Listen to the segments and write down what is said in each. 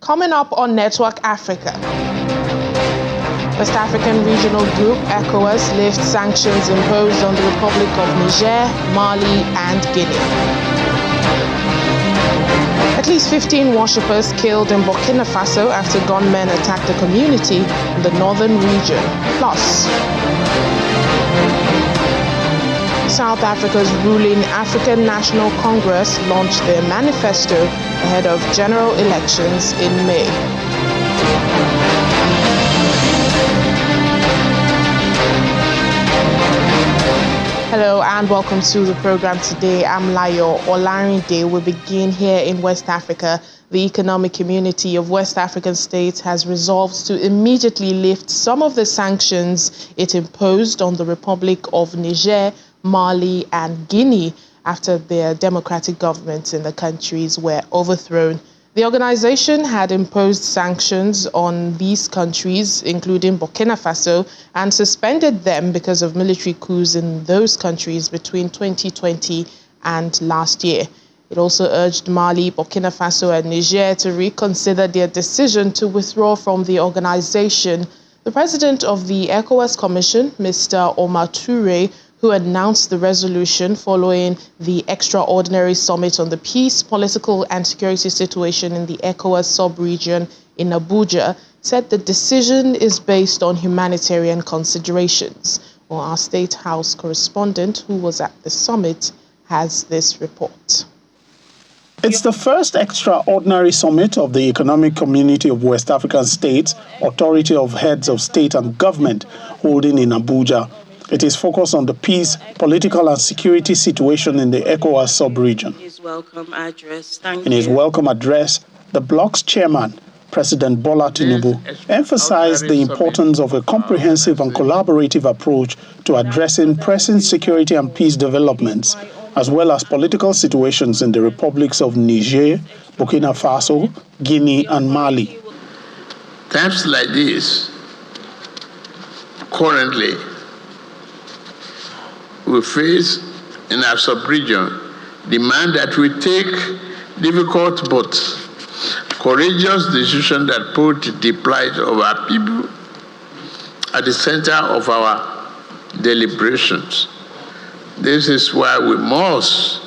Coming up on Network Africa. West African Regional Group, ECOWAS, lifts sanctions imposed on the Republic of Niger, Mali and Guinea. At least 15 worshippers killed in Burkina Faso after gunmen attacked a community in the northern region. Plus, South Africa's ruling African National Congress launched their manifesto ahead of general elections in May. Hello and welcome to the program today. I'm Layo Olarinde. We begin here in West Africa. The Economic Community of West African States has resolved to immediately lift some of the sanctions it imposed on the Republic of Niger, Mali and Guinea after their democratic governments in the countries were overthrown. The organization had imposed sanctions on these countries, including Burkina Faso, and suspended them because of military coups in those countries between 2020 and last year. It also urged Mali, Burkina Faso and Niger to reconsider their decision to withdraw from the organization. The president of the ECOWAS Commission, Mr. Omar Toure, who announced the resolution following the extraordinary summit on the peace, political and security situation in the ECOWAS sub-region in Abuja, said the decision is based on humanitarian considerations. Well, our State House correspondent who was at the summit has this report. It's the first extraordinary summit of the Economic Community of West African States, Authority of Heads of State and Government, holding in Abuja. It is focused on the peace, political and security situation in the ECOWAS sub-region. In his welcome address, the bloc's chairman, President Bola Tinubu, emphasized the importance of a comprehensive and collaborative approach to addressing pressing security and peace developments, as well as political situations in the republics of Niger, Burkina Faso, Guinea and Mali. Times like this, currently, we face in our sub-region demand that we take difficult but courageous decisions that put the plight of our people at the center of our deliberations. This is why we must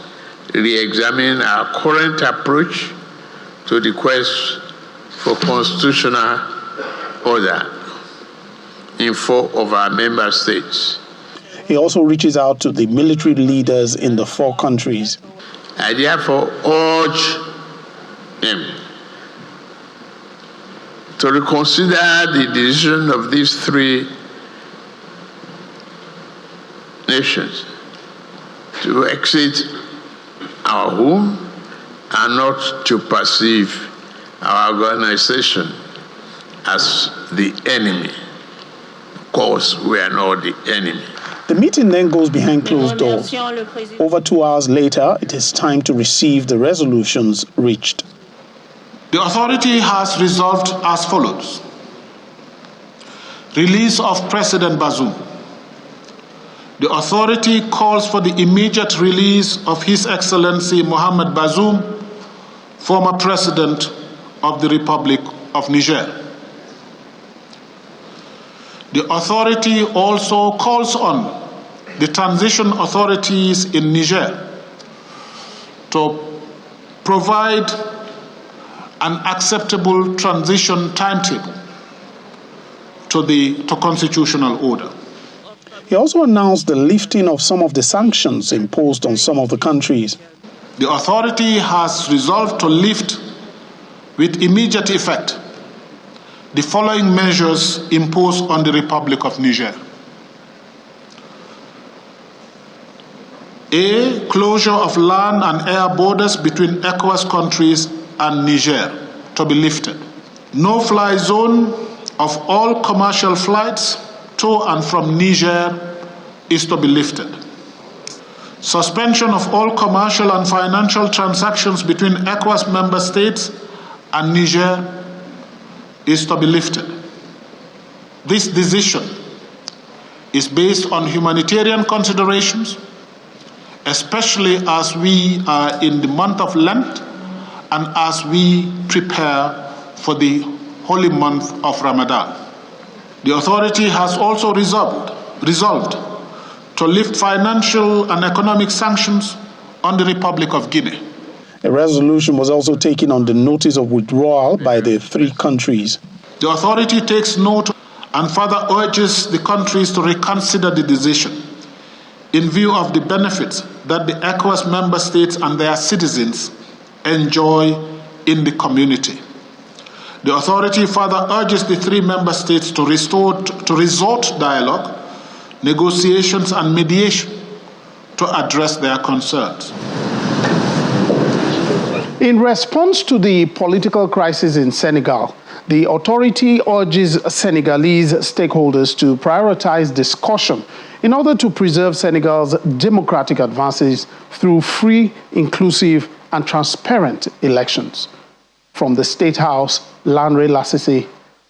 re-examine our current approach to the quest for constitutional order in 4 of our member states. He also reaches out to the military leaders in the 4 countries. I therefore urge them to reconsider the decision of these 3 nations to exit our home and not to perceive our organization as the enemy. Of course, we are not the enemy. The meeting then goes behind closed doors. Over 2 hours later, it is time to receive the resolutions reached. The authority has resolved as follows. Release of President Bazoum. The authority calls for the immediate release of His Excellency Mohamed Bazoum, former President of the Republic of Niger. The authority also calls on the transition authorities in Niger to provide an acceptable transition timetable to constitutional order. He also announced the lifting of some of the sanctions imposed on some of the countries. The authority has resolved to lift with immediate effect the following measures imposed on the Republic of Niger. A. Closure of land and air borders between ECOWAS countries and Niger to be lifted. No-fly zone of all commercial flights to and from Niger is to be lifted. Suspension of all commercial and financial transactions between ECOWAS member states and Niger is to be lifted. This decision is based on humanitarian considerations, especially as we are in the month of Lent and as we prepare for the holy month of Ramadan. The authority has also resolved to lift financial and economic sanctions on the Republic of Guinea. A resolution was also taken on the notice of withdrawal by the three countries. The authority takes note and further urges the countries to reconsider the decision in view of the benefits that the ECOWAS member states and their citizens enjoy in the community. The authority further urges the three member states to resort dialogue, negotiations, and mediation to address their concerns. In response to the political crisis in Senegal, the authority urges Senegalese stakeholders to prioritize discussion in order to preserve Senegal's democratic advances through free, inclusive, and transparent elections. From the State House, Lanre Lasisi,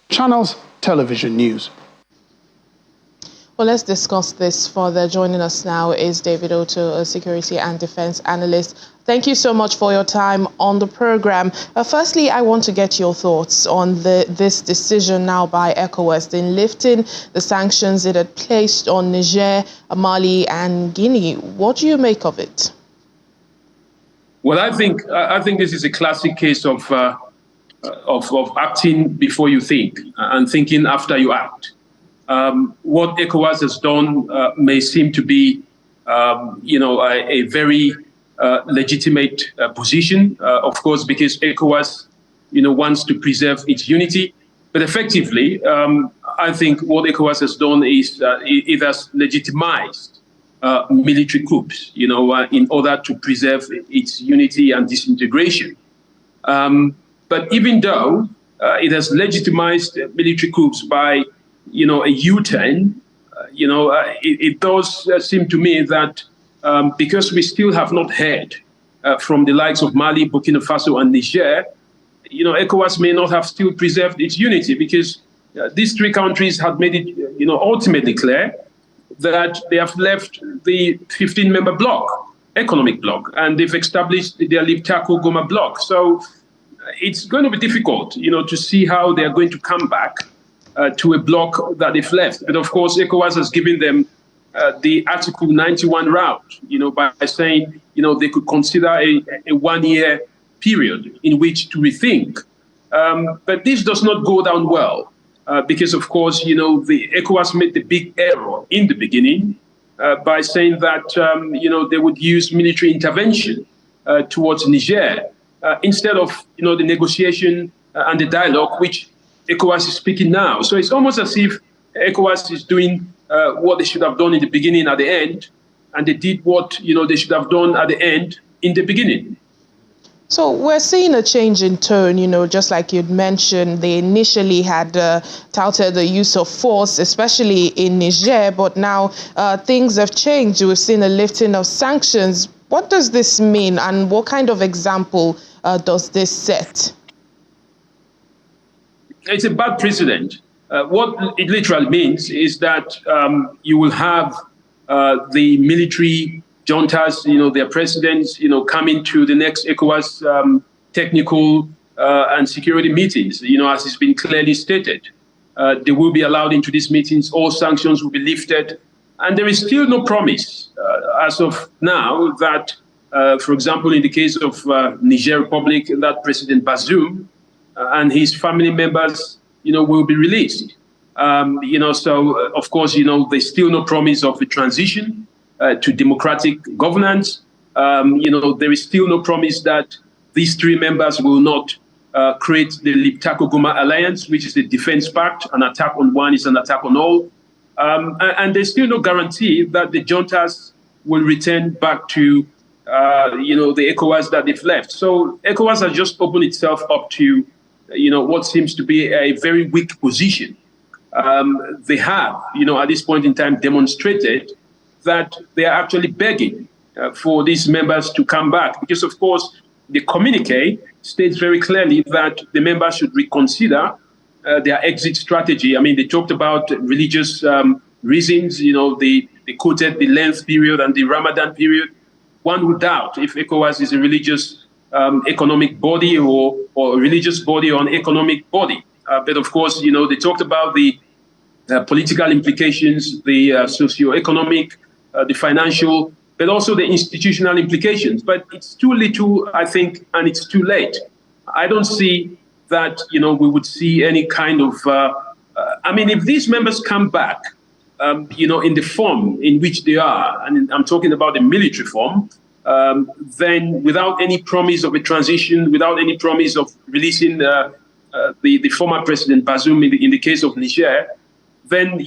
Channels Television News. Well, let's discuss this further. Joining us now is David Otto, a security and defense analyst. Thank you so much for your time on the program. Firstly, I want to get your thoughts on this decision now by ECOWAS in lifting the sanctions it had placed on Niger, Mali, and Guinea. What do you make of it? Well, I think this is a classic case of acting before you think and thinking after you act. What ECOWAS has done may seem to be, a very legitimate position, of course, because ECOWAS, wants to preserve its unity. But effectively, I think what ECOWAS has done is it has legitimized military coups, in order to preserve its unity and disintegration. But even though it has legitimized military coups by, a U-turn, it does seem to me that because we still have not heard from the likes of Mali, Burkina Faso, and Niger, ECOWAS may not have still preserved its unity because these three countries have made it, ultimately clear that they have left the 15-member bloc, economic bloc, and they've established their Liptako-Goma bloc. So it's going to be difficult, to see how they are going to come back to a bloc that they've left. But of course, ECOWAS has given them the Article 91 route, by saying, they could consider a one-year period in which to rethink. But this does not go down well because, of course, the ECOWAS made the big error in the beginning by saying that, they would use military intervention towards Niger instead of, the negotiation and the dialogue, which ECOWAS is speaking now. So it's almost as if ECOWAS is doing what they should have done in the beginning at the end, and they did what they should have done at the end in the beginning. So we're seeing a change in tone, just like you'd mentioned. They initially had touted the use of force, especially in Niger, but now things have changed. We've seen a lifting of sanctions. What does this mean, and what kind of example does this set? It's a bad precedent. What it literally means is that you will have the military juntas, their presidents, coming to the next ECOWAS technical and security meetings, as it's been clearly stated. They will be allowed into these meetings. All sanctions will be lifted. And there is still no promise as of now that, for example, in the case of Niger Republic, that President Bazoum and his family members, will be released. So, of course, there's still no promise of a transition to democratic governance. There is still no promise that these three members will not create the Liptako-Goma alliance, which is a defense pact. An attack on one is an attack on all. And there's still no guarantee that the juntas will return back to, the ECOWAS that they've left. So ECOWAS has just opened itself up to, what seems to be a very weak position. They have, at this point in time, demonstrated that they are actually begging for these members to come back. Because, of course, the communique states very clearly that the members should reconsider their exit strategy. I mean, they talked about religious reasons, they quoted the length period and the Ramadan period. One would doubt if ECOWAS is a religious economic body or religious body or an economic body. But of course, they talked about the political implications, the socio-economic, the financial, but also the institutional implications. But it's too little, I think, and it's too late. I don't see that, we would see any kind of, if these members come back, in the form in which they are, and I'm talking about the military form, then without any promise of a transition, without any promise of releasing the former President Bazoum in the case of Niger, then,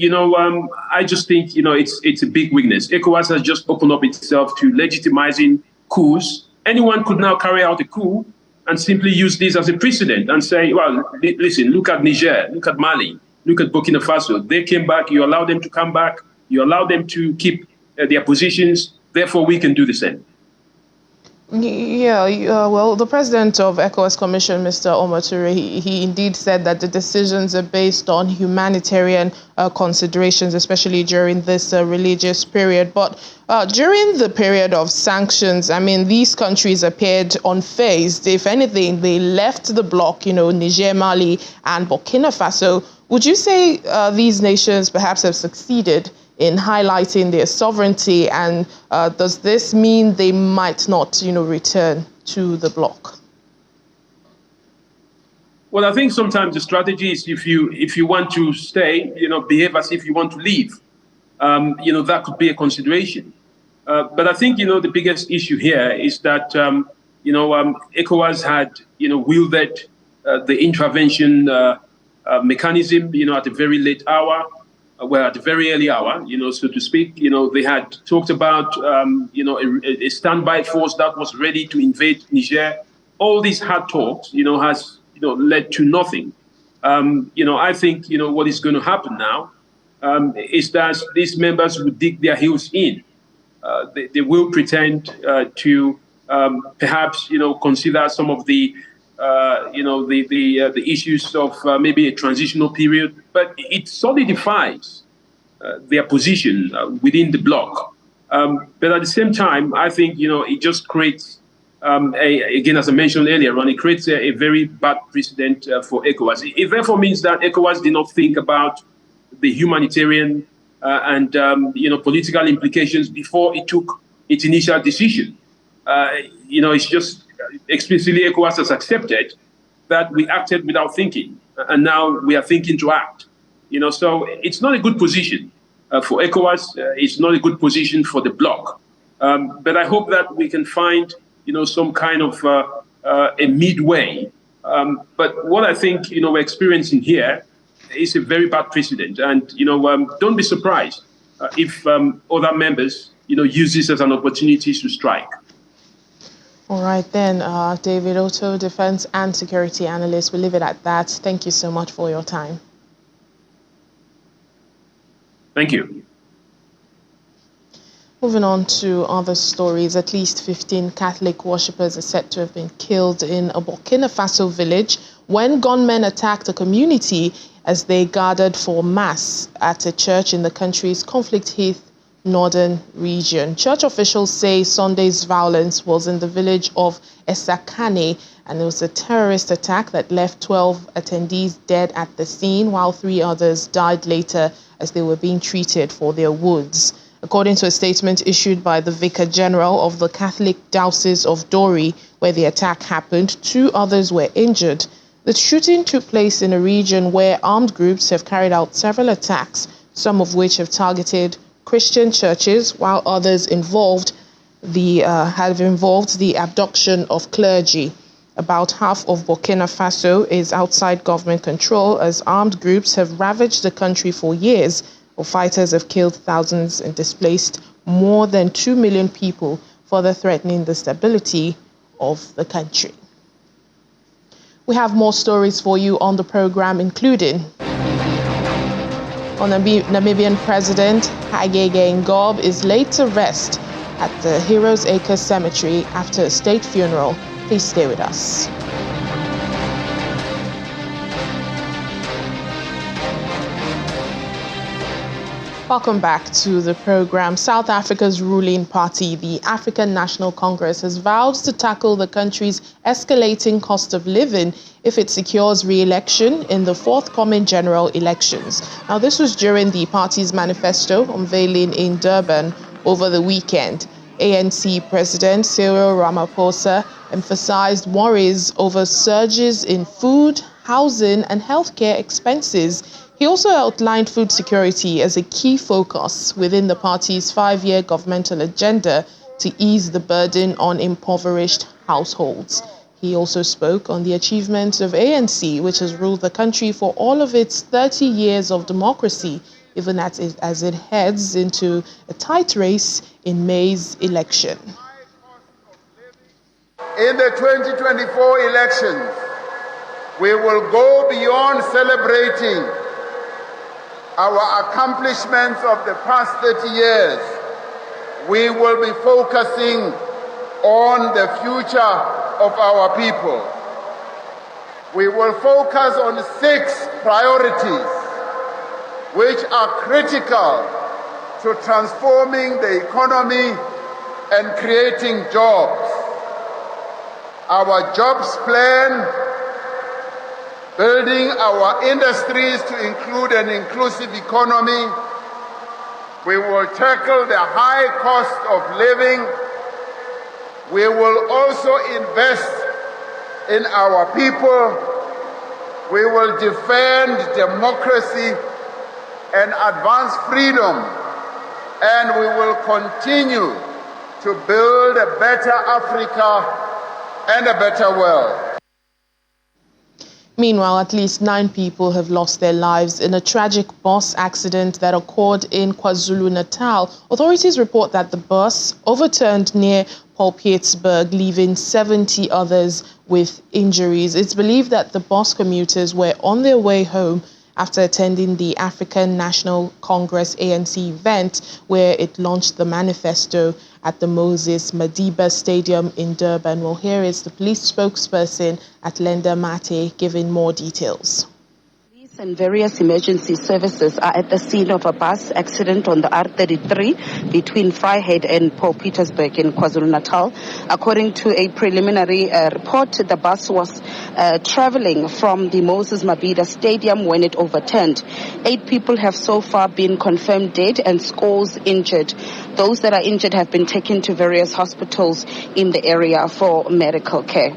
I just think, it's a big weakness. ECOWAS has just opened up itself to legitimizing coups. Anyone could now carry out a coup and simply use this as a precedent and say, well, listen, look at Niger, look at Mali, look at Burkina Faso. They came back, you allow them to come back, you allow them to keep their positions, therefore we can do the same. Yeah, well, the president of ECOWAS Commission, Mr. Omar Toure, he indeed said that the decisions are based on humanitarian considerations, especially during this religious period. But during the period of sanctions, these countries appeared unfazed. If anything, they left the bloc, Niger, Mali, and Burkina Faso. Would you say these nations perhaps have succeeded in highlighting their sovereignty, and does this mean they might not, return to the bloc? Well, I think sometimes the strategy is if you want to stay, behave as if you want to leave. That could be a consideration. But I think, the biggest issue here is that, ECOWAS had, wielded the intervention mechanism, at a very late hour. At a very early hour, so to speak, they had talked about, a standby force that was ready to invade Niger. All these hard talks, has, led to nothing. I think, what is going to happen now is that these members will dig their heels in. They will pretend to perhaps, consider some of the issues of maybe a transitional period, but it solidifies their position within the bloc. But at the same time, I think, it just creates, again, as I mentioned earlier on, it creates a very bad precedent for ECOWAS. It therefore means that ECOWAS did not think about the humanitarian and, political implications before it took its initial decision. It's just explicitly ECOWAS has accepted that we acted without thinking, and now we are thinking to act. So it's not a good position for ECOWAS. It's not a good position for the bloc. But I hope that we can find, some kind of a midway. But what I think, we're experiencing here is a very bad precedent. And, don't be surprised if other members, use this as an opportunity to strike. All right, then, David Otto, defense and security analyst. We'll leave it at that. Thank you so much for your time. Thank you. Moving on to other stories, at least 15 Catholic worshippers are said to have been killed in a Burkina Faso village when gunmen attacked a community as they gathered for mass at a church in the country's conflict-hit northern region. Church officials say Sunday's violence was in the village of Esakane, and it was a terrorist attack that left 12 attendees dead at the scene, while 3 others died later as they were being treated for their wounds. According to a statement issued by the Vicar General of the Catholic Diocese of Dori, where the attack happened, 2 others were injured. The shooting took place in a region where armed groups have carried out several attacks, some of which have targeted Christian churches, while others have involved the abduction of clergy. About half of Burkina Faso is outside government control as armed groups have ravaged the country for years. Or fighters have killed thousands and displaced more than 2 million people, further threatening the stability of the country. We have more stories for you on the program, including Namibian President Hage Geingob is laid to rest at the Heroes Acres Cemetery after a state funeral. Please stay with us. Welcome back to the program. South Africa's ruling party, the African National Congress, has vowed to tackle the country's escalating cost of living if it secures re-election in the forthcoming general elections. Now, this was during the party's manifesto unveiling in Durban over the weekend. ANC President Cyril Ramaphosa emphasized worries over surges in food, housing and healthcare expenses. He also outlined food security as a key focus within the party's 5-year governmental agenda to ease the burden on impoverished households. He also spoke on the achievements of ANC, which has ruled the country for all of its 30 years of democracy, even as it heads into a tight race in May's election. In the 2024 elections, we will go beyond celebrating our accomplishments of the past 30 years. We will be focusing on the future of our people. We will focus on 6 priorities which are critical to transforming the economy and creating jobs. Our jobs plan, building our industries to include an inclusive economy. We will tackle the high cost of living. We will also invest in our people. We will defend democracy and advance freedom. And we will continue to build a better Africa and a better world. Meanwhile, at least 9 people have lost their lives in a tragic bus accident that occurred in KwaZulu-Natal. Authorities report that the bus overturned near Pietermaritzburg, leaving 70 others with injuries. It's believed that the bus commuters were on their way home after attending the African National Congress ANC event, where it launched the manifesto at the Moses Madiba Stadium in Durban. Well, here is the police spokesperson at Lenda Mate giving more details. And various emergency services are at the scene of a bus accident on the R33 between Vryheid and Pietermaritzburg in KwaZulu-Natal. According to a preliminary report, the bus was traveling from the Moses Mabhida Stadium when it overturned. 8 people have so far been confirmed dead and scores injured. Those that are injured have been taken to various hospitals in the area for medical care.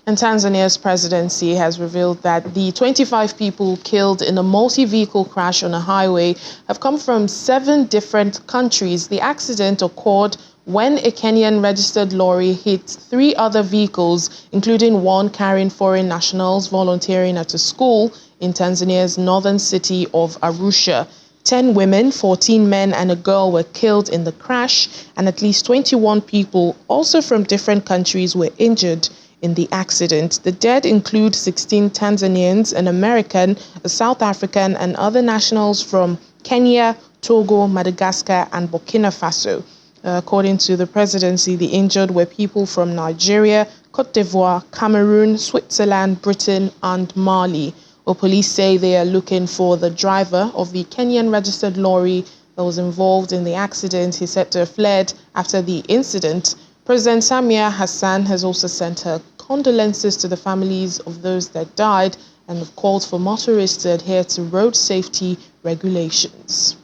And Tanzania's presidency has revealed that the 25 people killed in a multi-vehicle crash on a highway have come from 7 different countries. The accident occurred when a Kenyan registered lorry hit 3 other vehicles, including one carrying foreign nationals volunteering at a school in Tanzania's northern city of Arusha. 10 women, 14 men and a girl were killed in the crash, and at least 21 people, also from different countries, were injured in the accident. The dead include 16 Tanzanians, an American, a South African, and other nationals from Kenya, Togo, Madagascar, and Burkina Faso. According to the presidency, the injured were people from Nigeria, Cote d'Ivoire, Cameroon, Switzerland, Britain, and Mali. Well, police say they are looking for the driver of the Kenyan registered lorry that was involved in the accident. He said to have fled after the incident. President Samia Hassan has also sent her condolences to the families of those that died and have called for motorists to adhere to road safety regulations.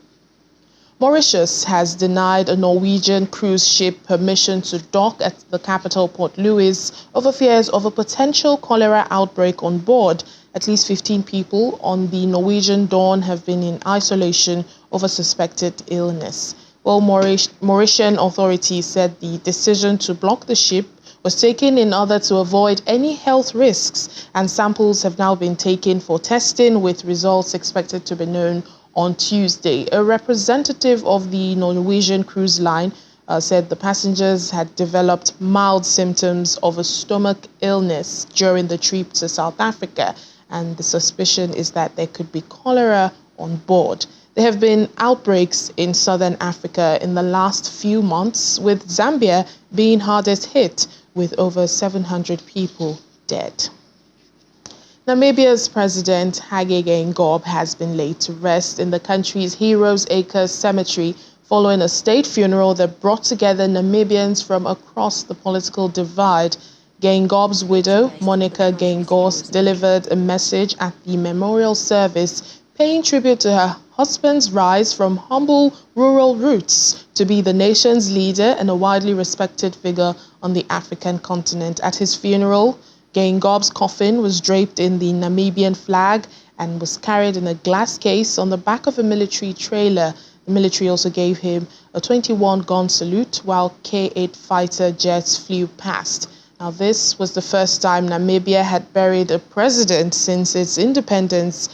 Mauritius has denied a Norwegian cruise ship permission to dock at the capital Port Louis over fears of a potential cholera outbreak on board. At least 15 people on the Norwegian Dawn have been in isolation over suspected illness. Well, Mauritian authorities said the decision to block the ship was taken in order to avoid any health risks, and samples have now been taken for testing, with results expected to be known on Tuesday. A representative of the Norwegian cruise line said the passengers had developed mild symptoms of a stomach illness during the trip to South Africa, and the suspicion is that there could be cholera on board. There have been outbreaks in southern Africa in the last few months, with Zambia being hardest hit, with over 700 people dead. Namibia's President Hage Geingob has been laid to rest in the country's Heroes Acres Cemetery following a state funeral that brought together Namibians from across the political divide. Geingob's widow, Monica Geingos, delivered a message at the memorial service, paying tribute to her husband's rise from humble rural roots to be the nation's leader and a widely respected figure on the African continent. At his funeral, Geingob's coffin was draped in the Namibian flag and was carried in a glass case on the back of a military trailer. The military also gave him a 21-gun salute while K-8 fighter jets flew past. Now, this was the first time Namibia had buried a president since its independence,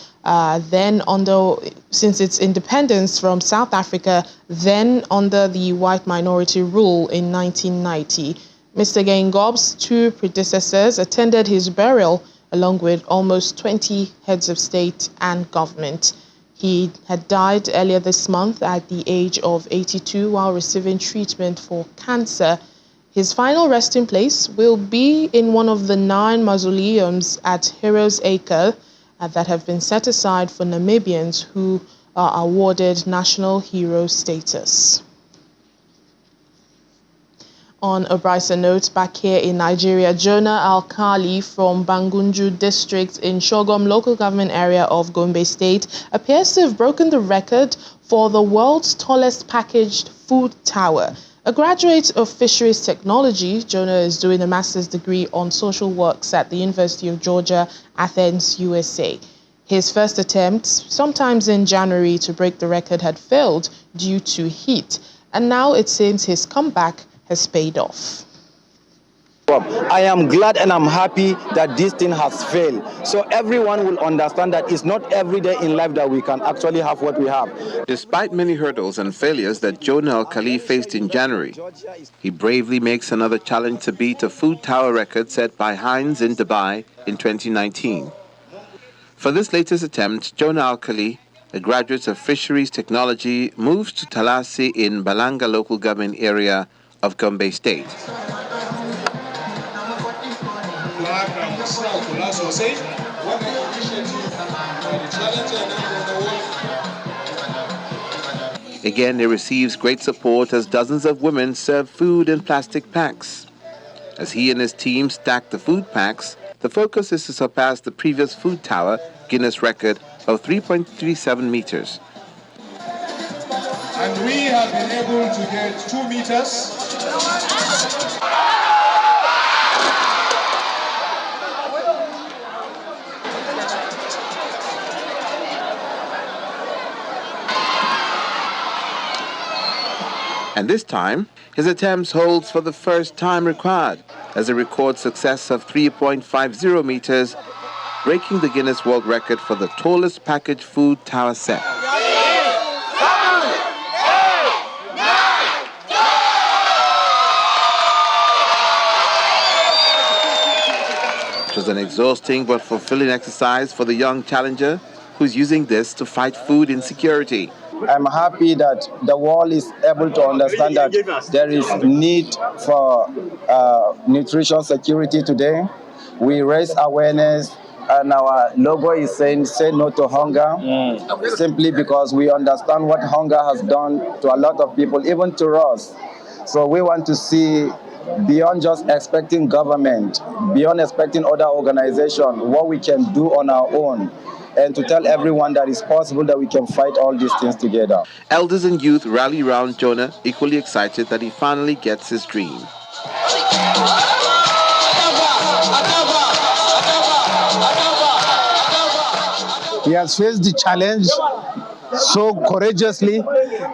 since its independence from South Africa, then under the white minority rule in 1990. Mr. Geingob's two predecessors attended his burial along with almost 20 heads of state and government. He had died earlier this month at the age of 82 while receiving treatment for cancer. His final resting place will be in one of the 9 mausoleums at Heroes Acre that have been set aside for Namibians who are awarded national hero status. On a brighter note, back here in Nigeria, Jonah Alkali from Bangunju district in Shogom local government area of Gombe State appears to have broken the record for the world's tallest packaged food tower. A graduate of fisheries technology, Jonah is doing a master's degree on social works at the University of Georgia, Athens, USA. His first attempt, sometimes in January, to break the record had failed due to heat, and now it seems his comeback has paid off. I am glad and I'm happy that this thing has failed. So everyone will understand that it's not every day in life that we can actually have what we have. Despite many hurdles and failures that Jonah Al-Khali faced in January, he bravely makes another challenge to beat a food tower record set by Heinz in Dubai in 2019. For this latest attempt, Jonah Al-Khali, a graduate of fisheries technology, moves to Talasi in Balanga local government area of Gombe State. Again, he receives great support as dozens of women serve food in plastic packs. As he and his team stack the food packs, the focus is to surpass the previous food tower Guinness record of 3.37 meters. And we have been able to get 2 meters. And this time, his attempts holds for the first time required, as a record success of 3.50 meters, breaking the Guinness World Record for the tallest packaged food tower set. It was an exhausting but fulfilling exercise for the young challenger, who's using this to fight food insecurity. I'm happy that the world is able to understand that there is need for nutrition security today. We raise awareness, and our logo is saying, say no to hunger, simply because we understand what hunger has done to a lot of people, even to us. So we want to see beyond just expecting government, beyond expecting other organizations, what we can do on our own, and to tell everyone that it's possible that we can fight all these things together. Elders and youth rally round Jonah, equally excited that he finally gets his dream. He has faced the challenge so courageously,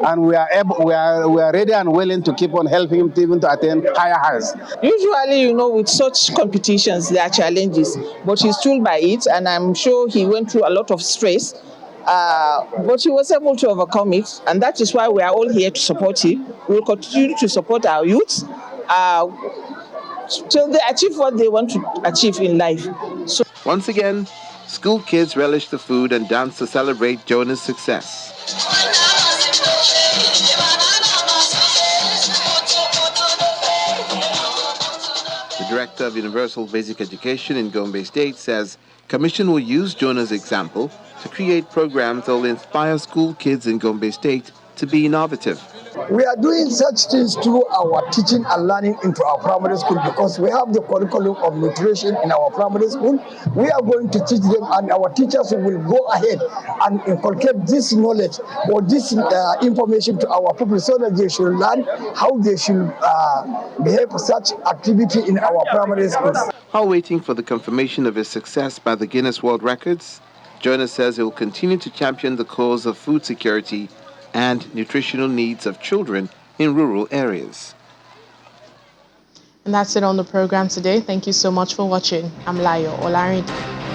and we are ready and willing to keep on helping him to even to attain higher heights. Usually, with such competitions, there are challenges, but he stood by it, and I'm sure he went through a lot of stress, but he was able to overcome it, and that is why we are all here to support him. We will continue to support our youth till they achieve what they want to achieve in life. So, once again, school kids relish the food and dance to celebrate Jonah's success. The director of Universal Basic Education in Gombe State says Commission will use Jonah's example to create programs that will inspire school kids in Gombe State to be innovative. We are doing such things through our teaching and learning into our primary school because we have the curriculum of nutrition in our primary school. We are going to teach them, and our teachers will go ahead and inculcate this knowledge or this information to our people so that they should learn how they should behave such activity in our primary schools. While waiting for the confirmation of his success by the Guinness World Records, Jonah says he will continue to champion the cause of food security and nutritional needs of children in rural areas. And that's it on the program today. Thank you so much for watching. I'm Layo Olarinde.